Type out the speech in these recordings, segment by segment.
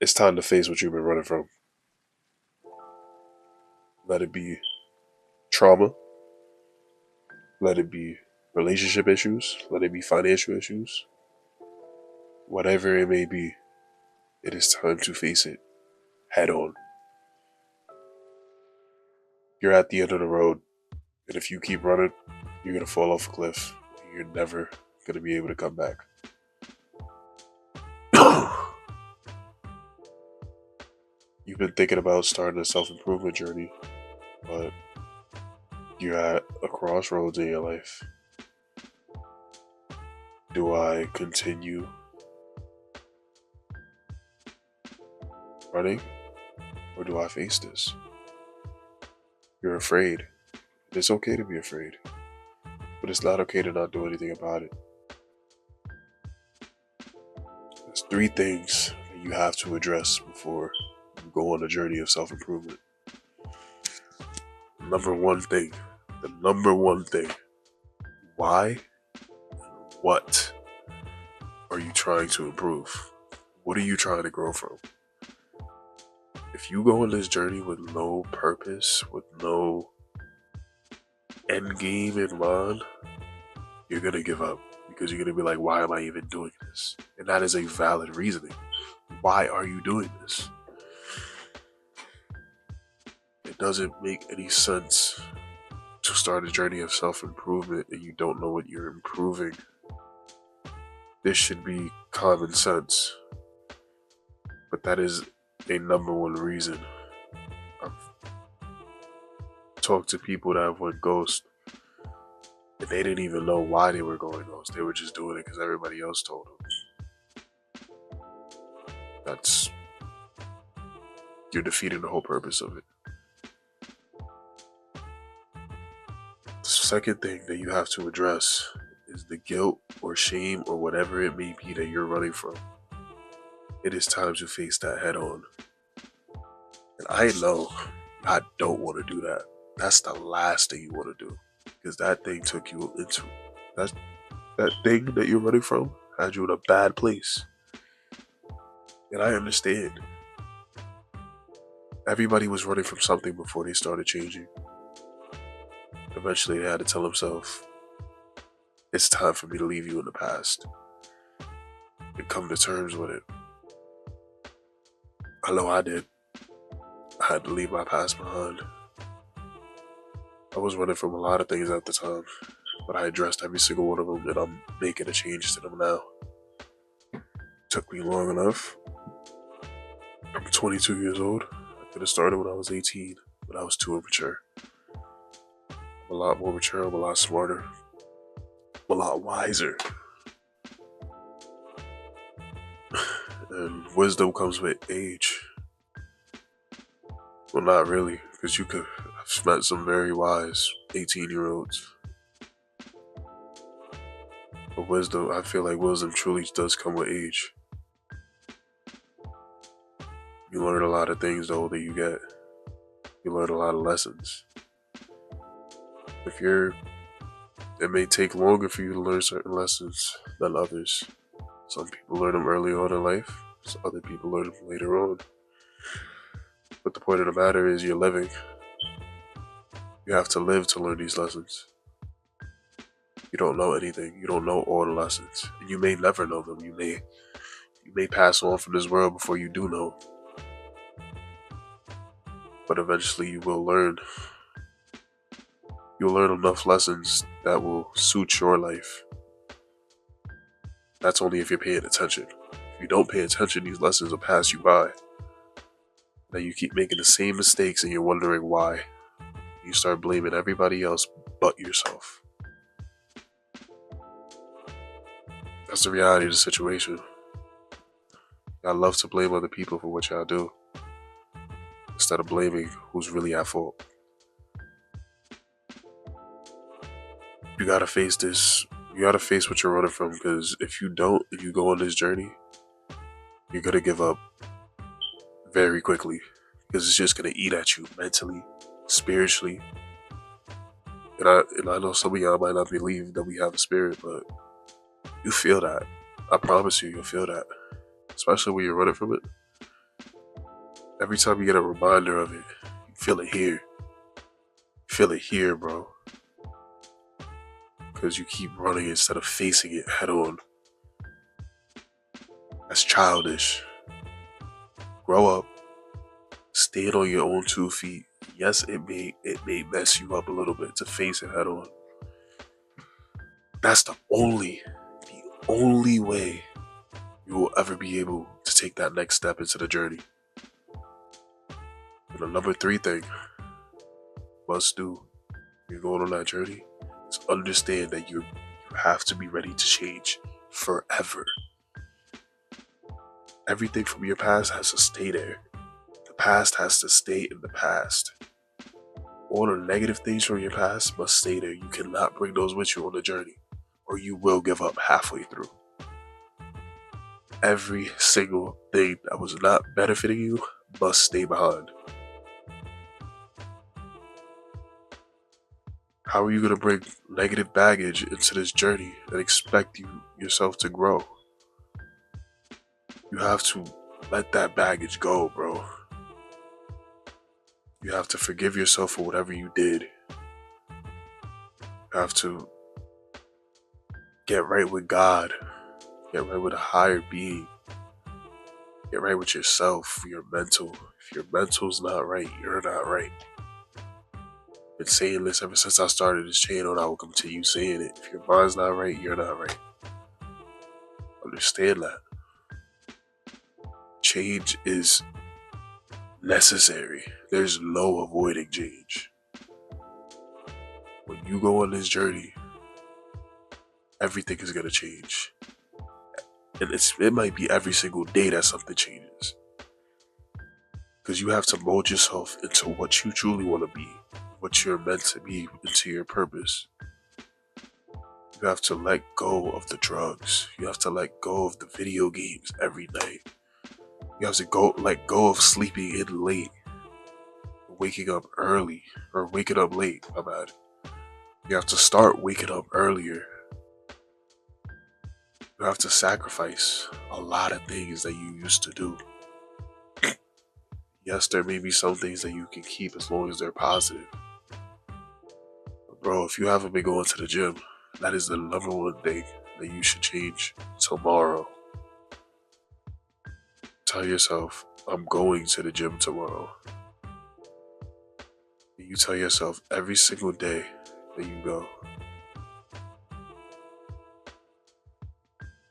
It's time to face what you've been running from. Let it be trauma, let it be relationship issues, let it be financial issues, whatever it may be, it is time to face it head on. You're at the end of the road, and if you keep running, you're going to fall off a cliff. You're never going to be able to come back. You've been thinking about starting a self improvement journey, but you're at a crossroads in your life. Do I continue running, or do I face this? You're afraid. It's okay to be afraid, but it's not okay to not do anything about it. There's three things that you have to address before you go on a journey of self improvement. The number one thing, why, what are you trying to improve? What are you trying to grow from? If you go on this journey with no purpose, with no end game in mind, you're going to give up because you're going to be like, why am I even doing this? And that is a valid reasoning. Why are you doing this? It doesn't make any sense to start a journey of self-improvement and you don't know what you're improving. This should be common sense. But that is a number one reason. I've talked to people that have went ghost and they didn't even know why they were going ghost. They were just doing it because everybody else told them. You're defeating the whole purpose of it. The second thing that you have to address is the guilt or shame or whatever it may be that you're running from. It is time to face that head on. And I know I don't want to do that. That's the last thing you want to do. Because that thing took you into that thing that you're running from had you in a bad place. And I understand. Everybody was running from something before they started changing. Eventually they had to tell themselves, it's time for me to leave you in the past and come to terms with it. I know I did. I had to leave my past behind. I was running from a lot of things at the time, but I addressed every single one of them and I'm making a change to them now. It took me long enough. I'm 22 years old. I could have started when I was 18, but I was too immature. I'm a lot more mature, I'm a lot smarter, I'm a lot wiser. And wisdom comes with age. Well, not really, because you could have met some very wise 18-year-olds. But wisdom, I feel like wisdom truly does come with age. You learn a lot of things the older you get. You learn a lot of lessons. It may take longer for you to learn certain lessons than others. Some people learn them early on in life, so other people learn them later on. But the point of the matter is you're living. You have to live to learn these lessons. You don't know anything. You don't know all the lessons. And you may never know them. You may pass on from this world before you do know. But eventually you will learn. You'll learn enough lessons that will suit your life. That's only if you're paying attention. If you don't pay attention, these lessons will pass you by. Now you keep making the same mistakes and you're wondering why. You start blaming everybody else but yourself. That's the reality of the situation. Y'all love to blame other people for what y'all do instead of blaming who's really at fault. You gotta face this. You gotta face what you're running from, because if you don't, if you go on this journey, you're gonna give up very quickly, because it's just gonna eat at you mentally, spiritually. And I know some of y'all might not believe that we have a spirit, but you feel that. I promise you, you'll feel that, especially when you're running from it. Every time you get a reminder of it, you feel it here. You feel it here, bro. Because you keep running instead of facing it head on. That's childish. Grow up. Stand on your own 2 feet. Yes, it may mess you up a little bit to face it head on. That's the only way you will ever be able to take that next step into the journey. And the number 3 thing must do when you're going on that journey is understand that you have to be ready to change forever. Everything from your past has to stay there. The past has to stay in the past. All the negative things from your past must stay there. You cannot bring those with you on the journey, or you will give up halfway through. Every single thing that was not benefiting you must stay behind. How are you going to bring negative baggage into this journey and expect yourself to grow? You have to let that baggage go, bro. You have to forgive yourself for whatever you did. You have to get right with God. Get right with a higher being. Get right with yourself, your mental. If your mental's not right, you're not right. I've been saying this ever since I started this channel, and I will continue saying it. If your mind's not right, you're not right. Understand that. Change is necessary. There's no avoiding change. When you go on this journey, everything is going to change. And it might be every single day that something changes. Because you have to mold yourself into what you truly want to be, what you're meant to be, into your purpose. You have to let go of the drugs. You have to let go of the video games every night. You have to let go of sleeping in late, waking up early, or waking up late, my bad. You have to start waking up earlier. You have to sacrifice a lot of things that you used to do. Yes, there may be some things that you can keep as long as they're positive. But bro, if you haven't been going to the gym, that is the number 1 thing that you should change tomorrow. Tell yourself, I'm going to the gym tomorrow. And you tell yourself every single day that you go.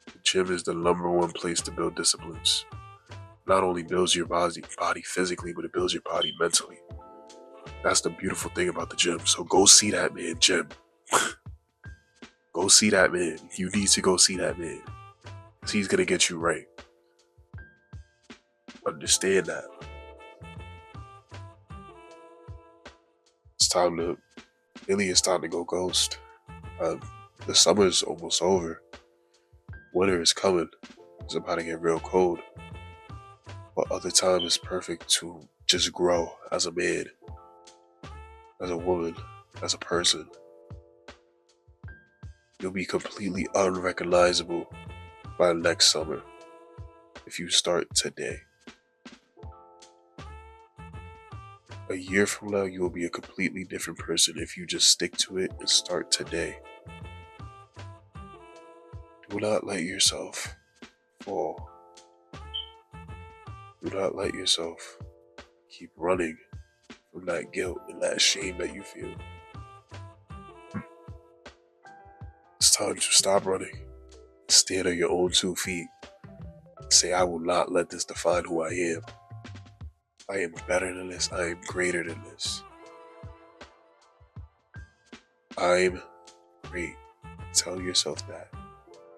The gym is the number 1 place to build disciplines. Not only builds your body physically, but it builds your body mentally. That's the beautiful thing about the gym. So go see that man, Jim. Go see that man. You need to go see that man. Because he's going to get you right. Understand that. It's time to go ghost. The summer's almost over. Winter is coming. It's about to get real cold. But other time is perfect to just grow as a man, as a woman, as a person. You'll be completely unrecognizable by next summer if you start today. A year from now, you will be a completely different person if you just stick to it and start today. Do not let yourself fall. Do not let yourself keep running from that guilt and that shame that you feel. It's time to stop running. Stand on your own 2 feet. Say, I will not let this define who I am. I am better than this. I am greater than this. I'm great. Tell yourself that.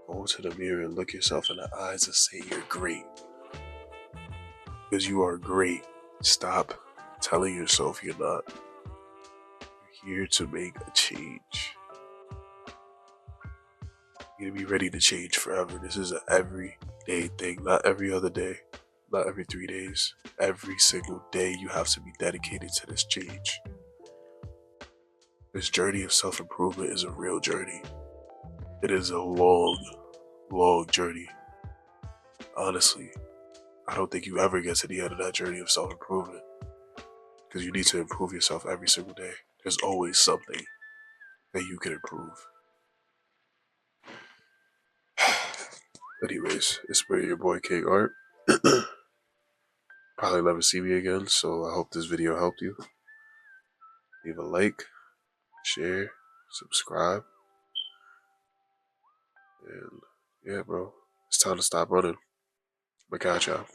Go to the mirror and look yourself in the eyes and say you're great. Because you are great. Stop telling yourself you're not. You're here to make a change. You're going to be ready to change forever. This is an everyday thing, not every other day, not every 3 days. Every single day you have to be dedicated to this change. This journey of self-improvement is a real journey. It is a long, long journey. Honestly, I don't think you ever get to the end of that journey of self improvement because you need to improve yourself every single day. There's always something that you can improve. Anyways, it's been your boy King Art. Probably never see me again, so I hope this video helped you. Leave a like, share, subscribe, and yeah, bro, it's time to stop running. But catch y'all.